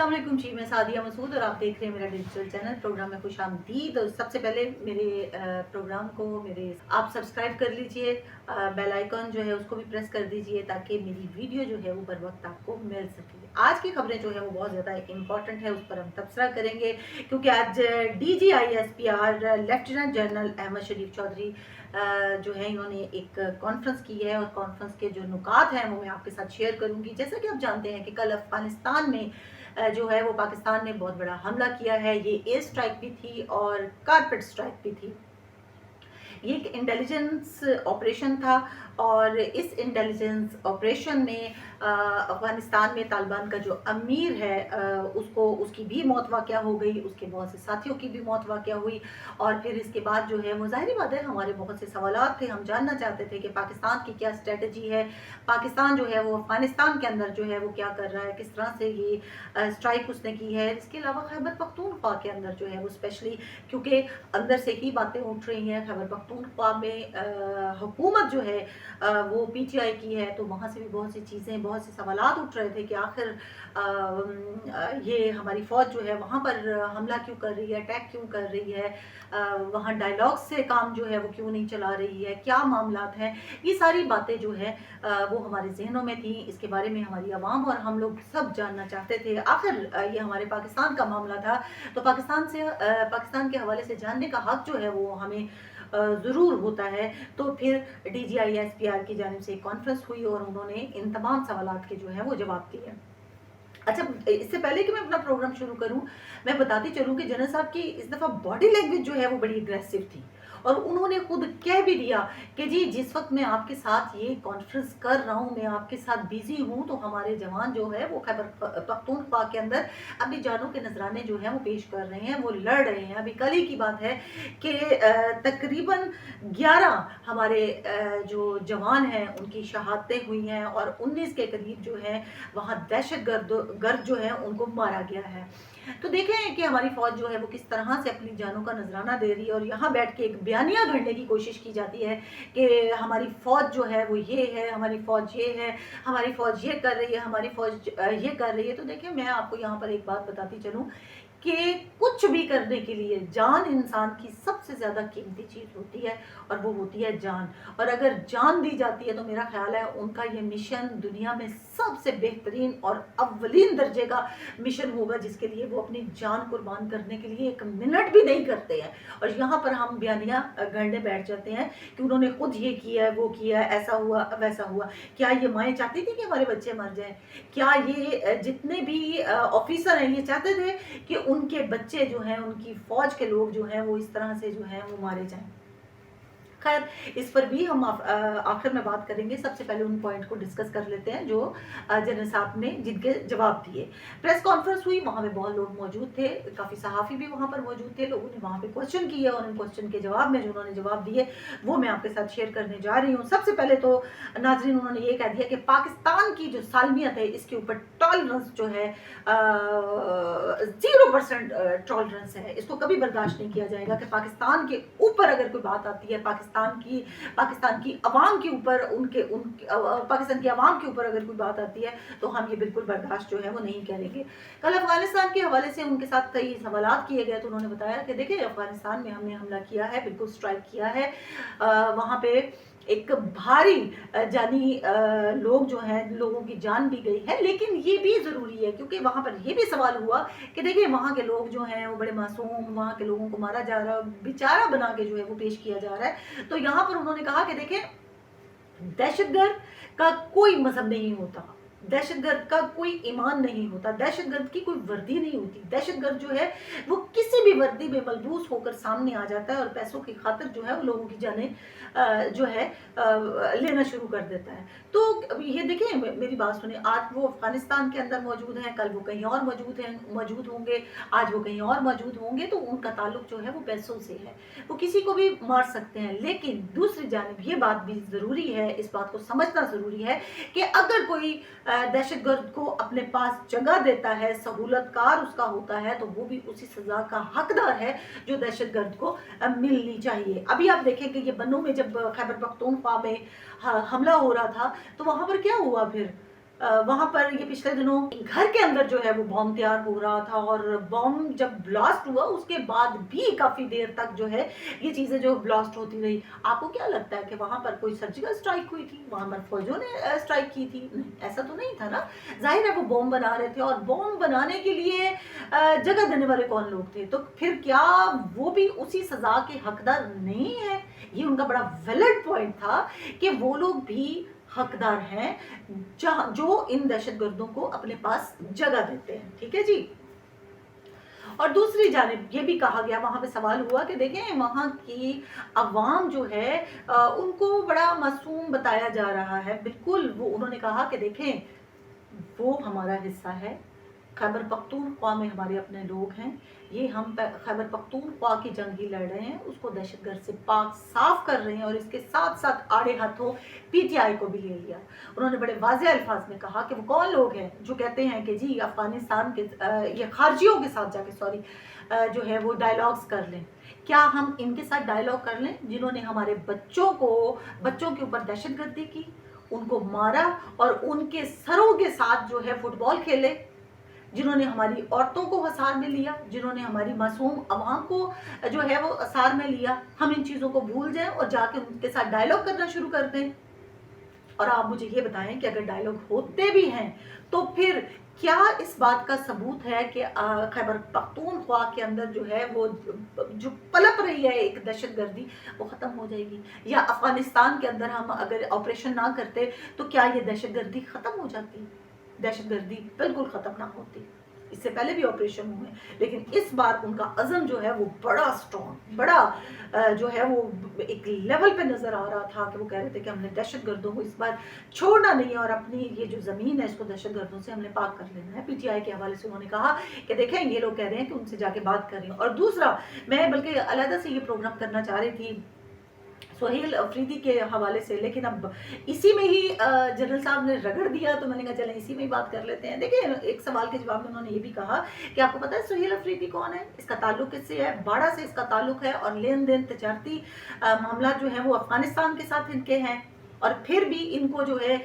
अस्सलाम वालेकुम जी, मैं सादिया मसूद और आप देख रहे हैं मेरा डिजिटल चैनल प्रोग्राम में खुश आमदीद। और सबसे पहले मेरे प्रोग्राम को आप सब्सक्राइब कर लीजिए, बेल आइकन जो है उसको भी प्रेस कर दीजिए ताकि मेरी वीडियो जो है वो बर वक्त आपको मिल सके। आज की खबरें जो है वो बहुत ज़्यादा इंपॉर्टेंट है, उस पर हम तबसरा करेंगे क्योंकि आज DGISPR लेफ्टिनेंट जनरल अहमद शरीफ चौधरी जो है इन्होंने एक कॉन्फ्रेंस की है और कॉन्फ्रेंस के जो नुकात हैं वो मैं आपके साथ शेयर करूंगी। जैसा कि आप जानते हैं कि कल अफगानिस्तान में जो है वो पाकिस्तान ने बहुत बड़ा हमला किया है। ये एयर स्ट्राइक भी थी और कारपेट स्ट्राइक भी थी। ये एक इंटेलिजेंस ऑपरेशन था और इस इंटेलिजेंस ऑपरेशन में अफगानिस्तान में तालिबान का जो अमीर है उसकी भी मौत वाक़या हो गई, उसके बहुत से साथियों की भी मौत वाक़या हुई। और फिर इसके बाद जो है वो ज़ाहिरी बात है हमारे बहुत से सवालात थे, हम जानना चाहते थे कि पाकिस्तान की क्या स्ट्रेटजी है, पाकिस्तान जो है वो अफगानिस्तान के अंदर जो है वो क्या कर रहा है, किस तरह से ये स्ट्राइक उसने की है। इसके अलावा खैबर पख्तूनख्वा के अंदर जो है वो स्पेशली क्योंकि अंदर से ही बातें उठ रही हैं, खैबर पख्तूनख्वा में हुकूमत जो है वो PTI की है, तो वहाँ से भी बहुत सी चीज़ें, बहुत से सवालात उठ रहे थे कि आखिर ये हमारी फ़ौज जो है वहाँ पर हमला क्यों कर रही है, अटैक क्यों कर रही है, वहाँ डायलॉग से काम जो है वो क्यों नहीं चला रही है, क्या मामलात हैं। ये सारी बातें जो है वो हमारे जहनों में थी। इसके बारे में हमारी आवाम और हम लोग सब जानना चाहते थे। आखिर ये हमारे पाकिस्तान का मामला था, तो पाकिस्तान के हवाले से जानने का हक जो है वो हमें ज़रूर होता है। तो फिर DGISPR की जानिब से एक कॉन्फ्रेंस हुई और उन्होंने इन तमाम सवालात के जो है वो जवाब दिए। अच्छा, इससे पहले कि मैं अपना प्रोग्राम शुरू करूं, मैं बताती चलूं कि जनरल साहब की इस दफ़ा बॉडी लैंग्वेज जो है वो बड़ी अग्रेसिव थी और उन्होंने खुद कह भी दिया कि जी जिस वक्त मैं आपके साथ ये कॉन्फ्रेंस कर रहा हूं, मैं आपके साथ बिजी हूं, तो हमारे जवान जो है वो खैबर पख्तूनख्वा के अंदर अपनी जानों के नजराने जो है वो पेश कर रहे हैं, वो लड़ रहे हैं। अभी कल ही की बात है कि तकरीबन 11 हमारे जो जवान हैं उनकी शहादतें हुई हैं और 19 के करीब जो है वहाँ दहशत गर्द जो है उनको मारा गया है। तो देखें कि हमारी फौज जो है वो किस तरह से अपनी जानों का नजराना दे रही है और यहाँ बैठ के एक बयानिया गढ़ने की कोशिश की जाती है कि हमारी फौज जो है वो ये है, हमारी फौज ये है, हमारी फौज ये कर रही है, हमारी फौज ये कर रही है। तो देखिए मैं आपको यहाँ पर एक बात बताती चलूँ कि कुछ भी करने के लिए जान इंसान की सबसे ज़्यादा कीमती चीज़ होती है और वो होती है जान। और अगर जान दी जाती है तो मेरा ख्याल है उनका ये मिशन दुनिया में सबसे बेहतरीन और अव्वलीन दर्जे का मिशन होगा जिसके लिए वो अपनी जान कुर्बान करने के लिए एक मिनट भी नहीं करते हैं। और यहाँ पर हम बयानिया गढ़ने बैठ जाते हैं कि उन्होंने खुद ये किया है, वो किया है, ऐसा हुआ वैसा हुआ। क्या ये माएँ चाहती थी कि हमारे बच्चे मर जाएं? क्या ये जितने भी ऑफिसर हैं ये चाहते थे कि उनके बच्चे जो हैं, उनकी फौज के लोग जो हैं वो इस तरह से जो हैं वो मारे जाएं? खैर इस पर भी हम आखिर में बात करेंगे। सबसे पहले उन पॉइंट को डिस्कस कर लेते हैं जो जनरल साहब ने जिनके जवाब दिए। प्रेस कॉन्फ्रेंस हुई, वहाँ पे बहुत लोग मौजूद थे, काफ़ी सहाफ़ी भी वहाँ पर मौजूद थे। लोगों ने वहाँ पे क्वेश्चन किए और उन क्वेश्चन के जवाब में जो उन्होंने जवाब दिए वो मैं आपके साथ शेयर करने जा रही हूँ। सबसे पहले तो नाजरीन उन्होंने ये कह दिया कि पाकिस्तान की जो सालमियत है इसके ऊपर टॉलरेंस जो है 0% टॉलरेंस है। इसको कभी बर्दाश्त नहीं किया जाएगा कि पाकिस्तान के ऊपर अगर कोई बात आती है, पाकिस्तान की अवाम के ऊपर पाकिस्तान की अवाम के ऊपर अगर कोई बात आती है तो हम ये बिल्कुल बर्दाश्त जो है वो नहीं करेंगे। कल अफगानिस्तान के हवाले से उनके साथ कई सवालात किए गए तो उन्होंने बताया कि देखिए अफगानिस्तान में हमने हमला किया है, बिल्कुल स्ट्राइक किया है। वहाँ पे एक भारी जानी लोग जो हैं, लोगों की जान भी गई है। लेकिन ये भी ज़रूरी है क्योंकि वहाँ पर ये भी सवाल हुआ कि देखिए वहाँ के लोग जो हैं वो बड़े मासूम, वहाँ के लोगों को मारा जा रहा है, बेचारा बना के जो है वो पेश किया जा रहा है। तो यहाँ पर उन्होंने कहा कि देखिए दहशतगर्द का कोई मजहब नहीं होता, दहशतगर्द का कोई ईमान नहीं होता, दहशतगर्द की कोई वर्दी नहीं होती। दहशतगर्द जो है वो किसी भी वर्दी में मलबूस होकर सामने आ जाता है और पैसों की खातिर जो है वो लोगों की जानें जो है लेना शुरू कर देता है। तो ये देखिए मेरी बात सुने, आज वो अफगानिस्तान के अंदर मौजूद हैं, कल वो कहीं और मौजूद होंगे, आज वो कहीं और मौजूद होंगे। तो उनका ताल्लुक जो है वो पैसों से है, वो किसी को भी मार सकते हैं। लेकिन दूसरी जानिब ये बात भी ज़रूरी है, इस बात को समझना ज़रूरी है कि अगर कोई दहशतगर्द को अपने पास जगह देता है, सहूलतकार उसका होता है, तो वो भी उसी सज़ा का हकदार है जो दहशतगर्द को मिलनी चाहिए। अभी आप देखें कि ये बन्नू में जब खैबर पख्तूनख्वा में हमला हो रहा था तो वहाँ पर क्या हुआ फिर? वहाँ पर ये पिछले दिनों घर के अंदर जो है वो बॉम्ब तैयार हो रहा था, और बॉम्ब जब ब्लास्ट हुआ उसके बाद भी काफ़ी देर तक जो है ये चीज़ें जो ब्लास्ट होती रही। आपको क्या लगता है कि वहाँ पर कोई सर्जिकल स्ट्राइक हुई थी, वहाँ पर फौजों ने स्ट्राइक की थी? नहीं, ऐसा तो नहीं था ना। जाहिर है वो बॉम्ब बना रहे थे, और बॉम्ब बनाने के लिए जगह देने वाले कौन लोग थे? तो फिर क्या वो भी उसी सज़ा के हकदार नहीं है? ये उनका बड़ा वैलिड पॉइंट था कि वो लोग भी हकदार हैं जो इन दहशतगर्दों को अपने पास जगह देते हैं। ठीक है जी। और दूसरी जानिब ये भी कहा गया, वहाँ पे सवाल हुआ कि देखें वहाँ की अवाम जो है उनको बड़ा मासूम बताया जा रहा है। बिल्कुल, वो उन्होंने कहा कि देखें वो हमारा हिस्सा है, खैबर पख्तूनख्वा में हमारे अपने लोग हैं, ये हम खैबर पख्तूनख्वा की जंग ही लड़ रहे हैं, उसको दहशतगर्द से पाक साफ कर रहे हैं, और इसके साथ साथ आड़े हाथों पीटीआई को भी ले लिया। उन्होंने बड़े वाज़ेह अल्फाज में कहा कि वो कौन लोग हैं जो कहते हैं कि जी अफगानिस्तान के ये खारजियों के साथ जाके जो है वो डायलॉग्स कर लें। क्या हम इनके साथ डायलॉग कर लें जिन्होंने हमारे बच्चों के ऊपर दहशतगर्दी की, उनको मारा, और उनके सरों के साथ जो है फुटबॉल खेले, जिन्होंने हमारी औरतों को असार में लिया, जिन्होंने हमारी मासूम अवाम को जो है वो असार में लिया? हम इन चीज़ों को भूल जाएं और जाके उनके साथ डायलॉग करना शुरू कर दें। और आप मुझे ये बताएं कि अगर डायलॉग होते भी हैं तो फिर क्या इस बात का सबूत है कि खैबर पख्तूनख्वा के अंदर जो है वो जो पलप रही है एक दहशतगर्दी, वो ख़त्म हो जाएगी? या अफगानिस्तान के अंदर हम अगर ऑपरेशन ना करते तो क्या ये दहशतगर्दी ख़त्म हो जाती? दहशतगर्दी बिल्कुल ख़त्म ना होती। इससे पहले भी ऑपरेशन हुए, लेकिन इस बार उनका अज़म जो है वो बड़ा स्ट्रॉन्ग, बड़ा जो है वो एक लेवल पे नज़र आ रहा था कि वो कह रहे थे कि हमने दहशतगर्दों को इस बार छोड़ना नहीं है, और अपनी ये जो ज़मीन है इसको दहशतगर्दों से हमने पाक कर लेना है। पीटीआई के हवाले से उन्होंने कहा कि देखें ये लोग कह रहे हैं कि उनसे जाके बात करें। और दूसरा, मैं बल्कि अलहदा से ये प्रोग्राम करना चाह रही थी सोहेल अफरीदी के हवाले से, लेकिन अब इसी में ही जनरल साहब ने रगड़ दिया, तो मैंने कहा चलें इसी में ही बात कर लेते हैं। देखिए, एक सवाल के जवाब में उन्होंने ये भी कहा कि आपको पता है सोहेल अफरीदी कौन है, इसका ताल्लुक किससे है? बाड़ा से इसका ताल्लुक है, और लेन देन तजारती मामला जो है वो अफगानिस्तान के साथ इनके हैं, और फिर भी इनको जो है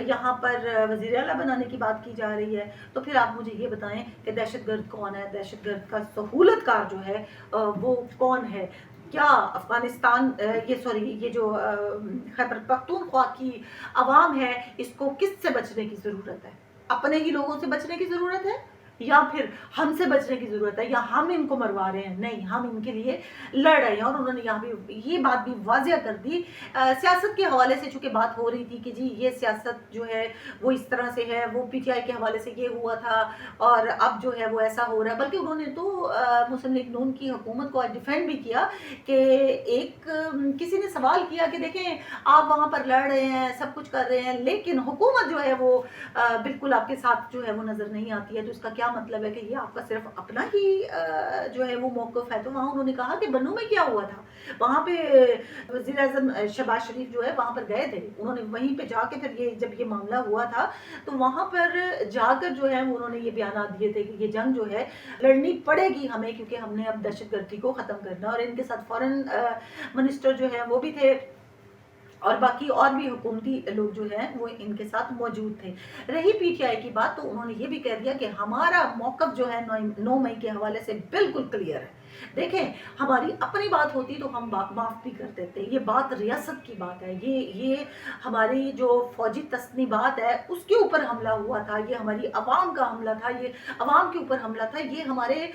यहाँ पर वज़ीर आला बनाने की बात की जा रही है। तो फिर आप मुझे ये बताएं कि दहशतगर्द कौन है, दहशतगर्द का सहूलतकार जो है वो कौन है? क्या अफगानिस्तान ये जो खैबर पख्तूनख्वा की अवाम है, इसको किससे बचने की ज़रूरत है? अपने ही लोगों से बचने की ज़रूरत है, या फिर हमसे बचने की ज़रूरत है, या हम इनको मरवा रहे हैं? नहीं, हम इनके लिए लड़ रहे हैं। और उन्होंने यहाँ भी ये बात भी वाज़ेह कर दी सियासत के हवाले से, चूँकि बात हो रही थी कि जी ये सियासत जो है वो इस तरह से है, वो पीटीआई के हवाले से ये हुआ था और अब जो है वो ऐसा हो रहा है। बल्कि उन्होंने तो मुस्लिम लीग नून की हुकूमत को आज डिफेंड भी किया कि किसी ने सवाल किया कि देखें आप वहाँ पर लड़ रहे हैं, सब कुछ कर रहे हैं, लेकिन हुकूमत जो है वो बिल्कुल आपके साथ जो है वो नज़र नहीं आती है, तो इसका क्या मतलब है कि ये आपका सिर्फ अपना ही जो है वो मौक़िफ़ है? तो वहाँ उन्होंने कहा कि बन्नू में क्या हुआ था, वहाँ पे वज़ीर आज़म शहबाज शरीफ जो है वहाँ पर गए थे, उन्होंने वहीं पे जाके फिर जब ये मामला हुआ था तो वहाँ पर जाकर जो है उन्होंने ये बयानात दिए थे कि ये जंग जो है लड़नी पड़ेगी हमें, क्योंकि हमने अब दहशतगर्दी को ख़त्म करना। और इनके साथ फॉरेन मिनिस्टर जो है वो भी थे, और बाकी और भी हुकूमती लोग जो हैं वो इनके साथ मौजूद थे। रही पीटीआई की बात, तो उन्होंने ये भी कह दिया कि हमारा मौक़िफ़ जो है 9 मई के हवाले से बिल्कुल क्लियर है। देखें, हमारी अपनी बात होती तो हम माफ़ भी कर देते, ये बात रियासत की बात है, ये हमारी जो फ़ौजी तस्नीबात है उसके ऊपर हमला हुआ था, ये हमारी अवाम का हमला था, ये अवाम के ऊपर हमला था, ये हमारे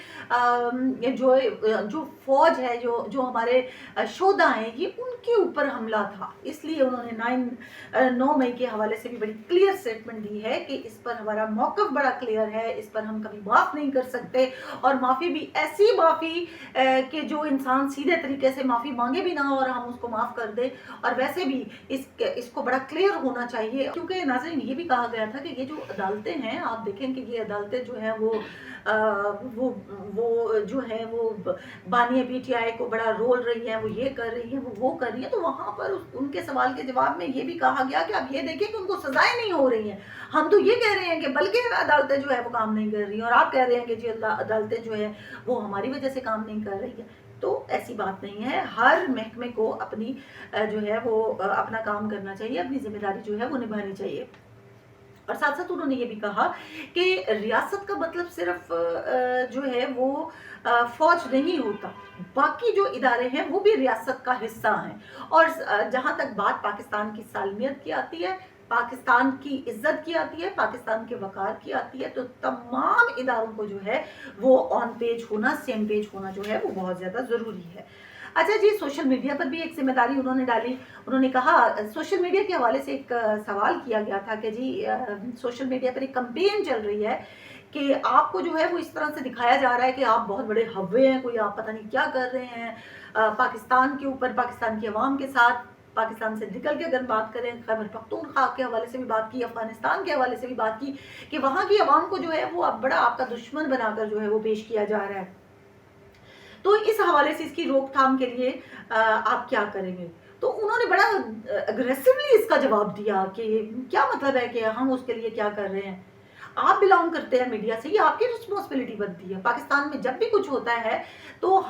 जो फ़ौज है, जो हमारे शोधा हैं, ये उनके ऊपर हमला था। इसलिए उन्होंने 9 मई के हवाले से भी बड़ी क्लियर स्टेटमेंट दी है कि इस पर हमारा मौक़िफ़ बड़ा क्लियर है, इस पर हम कभी माफ़ नहीं कर सकते, और माफ़ी भी ऐसी माफ़ी कि जो इंसान सीधे तरीके से माफ़ी मांगे भी ना और हम उसको माफ़ कर दें। और वैसे भी इसको बड़ा क्लियर होना चाहिए, क्योंकि नाज़रीन ये भी कहा गया था कि ये जो अदालतें हैं, आप देखें कि ये अदालतें जो हैं वो जो है वो बानिया पीटीआई को बड़ा रोल रही है, वो ये कर रही है, वो कर रही है। तो वहाँ पर उनके सवाल के जवाब में ये भी कहा गया कि आप ये देखें कि उनको सजाएं नहीं हो रही हैं, हम तो ये कह रहे हैं कि बल्कि अदालतें जो है वो काम नहीं कर रही हैं, और आप कह रहे हैं कि जी अदालतें जो है वो हमारी वजह से काम नहीं कर रही है। तो ऐसी बात नहीं है, हर महकमे को अपनी जो है वो अपना काम करना चाहिए, अपनी जिम्मेदारी जो है वो निभानी चाहिए। اور ساتھ ساتھ انہوں نے یہ بھی کہا کہ ریاست کا مطلب صرف جو ہے وہ فوج نہیں ہوتا، باقی جو ادارے ہیں وہ بھی ریاست کا حصہ ہیں۔ اور جہاں تک بات پاکستان کی سالمیت کی آتی ہے، پاکستان کی عزت کی آتی ہے، پاکستان کے وقار کی آتی ہے، تو تمام اداروں کو جو ہے وہ آن پیج ہونا، سیم پیج ہونا جو ہے وہ بہت زیادہ ضروری ہے۔ اچھا جی، سوشل میڈیا پر بھی ایک ذمہ داری انہوں نے ڈالی۔ انہوں نے کہا، سوشل میڈیا کے حوالے سے ایک سوال کیا گیا تھا کہ جی سوشل میڈیا پر ایک کمپین چل رہی ہے کہ آپ کو جو ہے وہ اس طرح سے دکھایا جا رہا ہے کہ آپ بہت بڑے ہوے ہیں، کوئی آپ پتہ نہیں کیا کر رہے ہیں پاکستان کے اوپر، پاکستان کی عوام کے ساتھ۔ پاکستان سے نکل کے اگر بات کریں، خیبر پختونخوا کے حوالے سے بھی بات کی، افغانستان کے حوالے سے بھی بات کی کہ وہاں کی عوام کو جو ہے وہ اب بڑا آپ کا دشمن بنا کر جو ہے وہ پیش کیا جا رہا ہے۔ تو اس حوالے سے اس کی روک تھام کے لیے آپ کیا کریں گے؟ تو انہوں نے بڑا اگریسولی اس کا جواب دیا کہ کیا مطلب ہے کہ ہم اس کے لیے کیا کر رہے ہیں؟ آپ بلانگ کرتے ہیں میڈیا سے، یہ آپ کی رسپانسبلٹی بنتی ہے۔ پاکستان میں جب بھی کچھ ہوتا ہے تو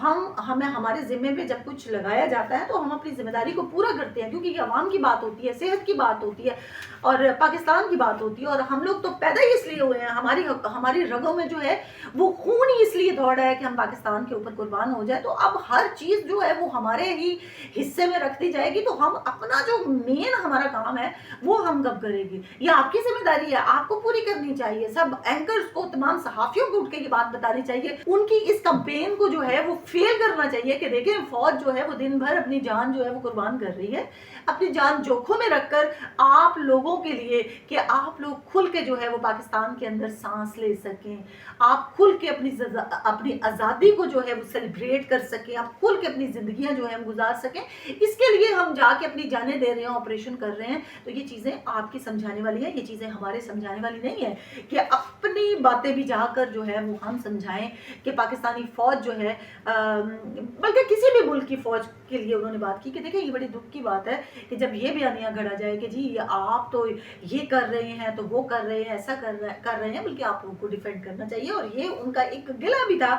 ہمیں ہمارے ذمے پہ جب کچھ لگایا جاتا ہے تو ہم اپنی ذمہ داری کو پورا کرتے ہیں، کیونکہ یہ عوام کی بات ہوتی ہے، صحت کی بات ہوتی ہے اور پاکستان کی بات ہوتی ہے، اور ہم لوگ تو پیدا ہی اس لیے ہوئے ہیں، ہماری رگوں میں جو ہے وہ خون ہی اس لیے دوڑ رہا ہے کہ ہم پاکستان کے اوپر قربان ہو جائے۔ تو اب ہر چیز جو ہے وہ ہمارے ہی حصے میں رکھ دی جائے گی، تو ہم اپنا جو مین ہمارا کام ہے وہ ہم کب کریں گے؟ یہ آپ کی ذمہ داری ہے، آپ کو پوری کرنی چاہیے۔ سب اینکرز کو، تمام صحافیوں کو اٹھ کے یہ بات بتانی چاہیے، ان کی اس کمپین کو جو ہے وہ فیل کرنا چاہیے کہ دیکھیں فوج جو ہے وہ دن بھر اپنی جان جو ہے وہ قربان کر رہی ہے، اپنی جان جوکھوں میں رکھ کر آپ لوگوں کے لیے، کہ آپ لوگ کھل کے جو ہے وہ پاکستان کے اندر سانس لے سکیں، آپ کھل کے اپنی آزادی کو جو ہے وہ سیلیبریٹ کر سکیں، آپ کھل کے اپنی زندگیاں جو ہے ہم گزار سکیں۔ اس کے لیے ہم جا کے اپنی جانیں دے رہے ہیں، آپریشن کر رہے ہیں۔ تو یہ چیزیں آپ کی سمجھانے والی ہیں، یہ چیزیں ہمارے سمجھانے والی نہیں ہے کہ اپنی باتیں بھی جا کر جو ہے وہ ہم سمجھائیں کہ پاکستانی فوج جو ہے، بلکہ کسی بھی ملک کی فوج کے لیے انہوں نے بات کی کہ دیکھیں یہ بڑی دکھ کی بات ہے کہ جب یہ بیانیہ گھڑا جائے کہ جی آپ تو یہ کر رہے ہیں تو وہ کر رہے ہیں، ایسا کر رہے ہیں، بلکہ آپ لوگوں کو ڈیفینڈ کرنا چاہیے۔ اور یہ ان کا ایک گلہ بھی تھا،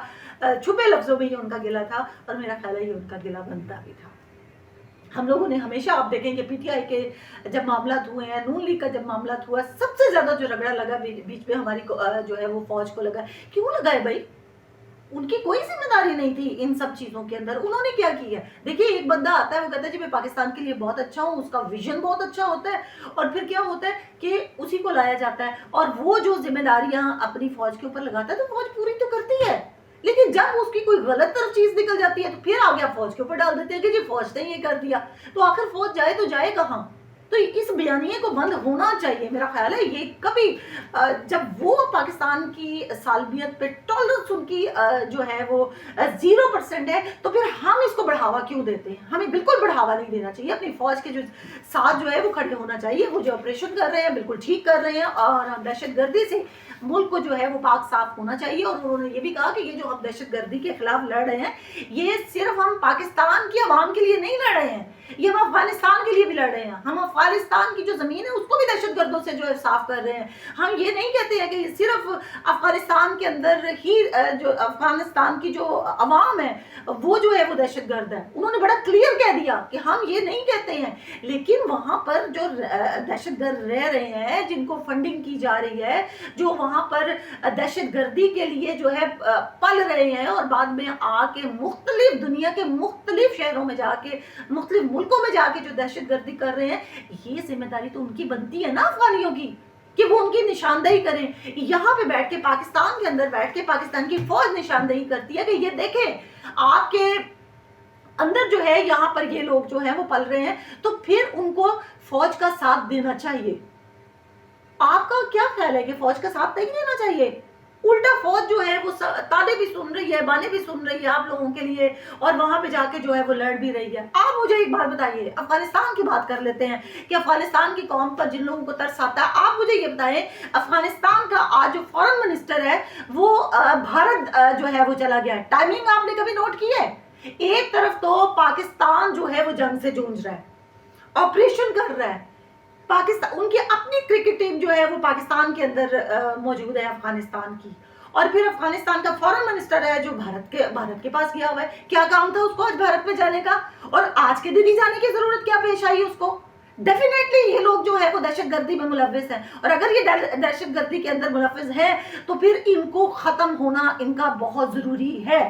چھپے لفظوں میں یہ ان کا گلہ تھا، اور میرا خیال ہے یہ ان کا گلہ بنتا بھی تھا۔ ہم لوگوں نے ہمیشہ، آپ دیکھیں کہ پی ٹی آئی کے جب معاملات ہوئے ہیں، نون لیگ کا جب معاملات ہوا، سب سے زیادہ جو رگڑا لگا بیچ میں ہماری جو ہے وہ فوج کو لگا۔ کیوں لگا ہے بھائی؟ ان کی کوئی ذمہ داری نہیں تھی ان سب چیزوں کے اندر۔ انہوں نے کیا کیا؟ دیکھیے ایک بندہ آتا ہے، وہ کہتا ہے جی میں پاکستان کے لیے بہت اچھا ہوں، اس کا ویژن بہت اچھا ہوتا ہے، اور پھر کیا ہوتا ہے کہ اسی کو لایا جاتا ہے، اور وہ جو ذمہ داریاں اپنی فوج کے اوپر لگاتا ہے تو فوج پوری تو کرتی ہے، لیکن جب اس کی کوئی غلط طرف چیز نکل جاتی ہے تو پھر آگے آپ فوج کے اوپر ڈال دیتے ہیں کہ جی فوج نے یہ کر دیا۔ تو آخر فوج جائے تو جائے کہاں؟ تو اس بیانیے کو بند ہونا چاہیے۔ میرا خیال ہے یہ کبھی جب وہ پاکستان کی سالمیت پہ ٹالرنس ان کی جو ہے وہ 0% ہے، تو پھر ہم اس کو بڑھاوا کیوں دیتے ہیں؟ ہمیں بالکل بڑھاوا نہیں دینا چاہیے، اپنی فوج کے جو ساتھ جو ہے وہ کھڑے ہونا چاہیے۔ وہ جو آپریشن کر رہے ہیں بالکل ٹھیک کر رہے ہیں، اور دہشت گردی سے ملک کو جو ہے وہ پاک صاف ہونا چاہیے۔ اور انہوں نے یہ بھی کہا کہ یہ جو ہم دہشت گردی کے خلاف لڑ رہے ہیں، یہ صرف ہم پاکستان کی عوام کے لیے نہیں لڑ رہے ہیں، یہ ہم افغانستان کے لیے بھی لڑ رہے ہیں۔ ہم افغانستان کی جو زمین ہے اس کو بھی دہشت گردوں سے جو ہے صاف کر رہے ہیں۔ ہم یہ نہیں کہتے ہیں کہ صرف افغانستان کے اندر ہی جو افغانستان کی جو عوام ہے وہ جو ہے وہ دہشت گرد ہے۔ انہوں نے بڑا کلیئر کہہ دیا کہ ہم یہ نہیں کہتے ہیں، لیکن وہاں پر جو دہشت گرد رہ رہے ہیں، جن کو فنڈنگ کی جا رہی ہے، جو وہاں پر دہشت گردی کے لیے جو ہے پل رہے ہیں، اور بعد میں آ کے مختلف دنیا کے مختلف شہروں میں جا کے، مختلف ملکوں میں جا کے جو دہشت گردی کر رہے ہیں، یہ ذمہ داری تو ان کی بنتی ہے نا افغانیوں کی، کہ وہ ان کی نشاندہی کریں۔ یہاں پہ بیٹھ کے پاکستان کے اندر بیٹھ کے پاکستان کی فوج نشاندہی کرتی ہے کہ یہ دیکھیں آپ کے اندر جو ہے یہاں پر یہ لوگ جو ہیں وہ پل رہے ہیں، تو پھر ان کو فوج کا ساتھ دینا چاہیے۔ آپ کا کیا خیال ہے کہ فوج کا ساتھ نہیں دینا چاہیے؟ الٹا فوج جو ہے وہ تانے بھی سن رہی ہے، بانے بھی سن رہی ہے آپ لوگوں کے لیے، اور وہاں پہ جا کے جو ہے وہ لڑ بھی رہی ہے۔ آپ مجھے ایک بات بتائیے، افغانستان کی بات کر لیتے ہیں کہ افغانستان کی قوم پر جن لوگوں کو ترس آتا ہے، آپ مجھے یہ بتائیں افغانستان کا آج جو فورن منسٹر ہے وہ بھارت جو ہے وہ چلا گیا ہے۔ ٹائمنگ آپ نے کبھی نوٹ کی ہے؟ ایک طرف تو پاکستان جو ہے وہ جنگ سے جونج رہا ہے، آپریشن کر رہا ہے، پاکستان ان کی اپنی کرکٹ ٹیم جو ہے وہ پاکستان کے اندر موجود ہے افغانستان کی، اور پھر افغانستان کا فورن منسٹر ہے جو بھارت کے پاس گیا ہوا ہے۔ کیا کام تھا اس کو آج بھارت میں جانے کا، اور آج کے دن ہی جانے کی ضرورت کیا پیش آئی اس کو؟ डेफिनेटली ये लोग जो है वो दहशत गर्दी में मुलव्विस हैं, और अगर ये दहशत गर्दी के अंदर मुलव्विस हैं तो फिर इनको खत्म होना इनका बहुत जरूरी है।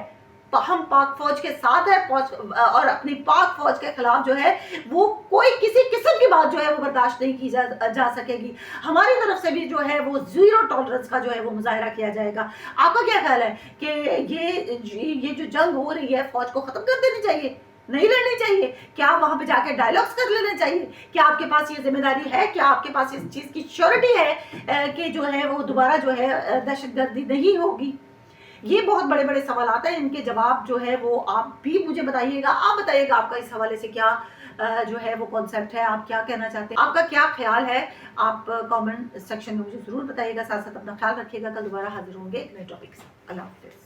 हम पाक फौज के साथ है, और अपनी पाक फौज के खिलाफ जो है वो कोई किसी किस्म की बात जो है वो बर्दाश्त नहीं की जा सकेगी। हमारी तरफ से भी जो है वो जीरो टॉलरेंस का जो है वो मुजाहरा किया जाएगा। आपका क्या ख्याल है कि ये जो जंग हो रही है फौज को खत्म कर देनी चाहिए, नहीं लड़नी चाहिए? क्या वहां पे जाके डायलॉग्स कर लेने चाहिए? क्या आपके पास ये जिम्मेदारी है? क्या आपके पास इस चीज की श्योरिटी है कि जो है वो दोबारा जो है दहशतगर्दी नहीं होगी? ये बहुत बड़े बड़े सवाल आते हैं, इनके जवाब जो है वो आप भी मुझे बताइएगा। आप बताइएगा आपका इस हवाले से क्या जो है वो कॉन्सेप्ट है, आप क्या कहना चाहते हैं, आपका क्या ख्याल है? आप कमेंट सेक्शन में मुझे जरूर बताइएगा। साथ साथ अपना ख्याल रखिएगा। कल दोबारा हाजिर होंगे एक नए टॉपिक से। अल्लाह हाफिज।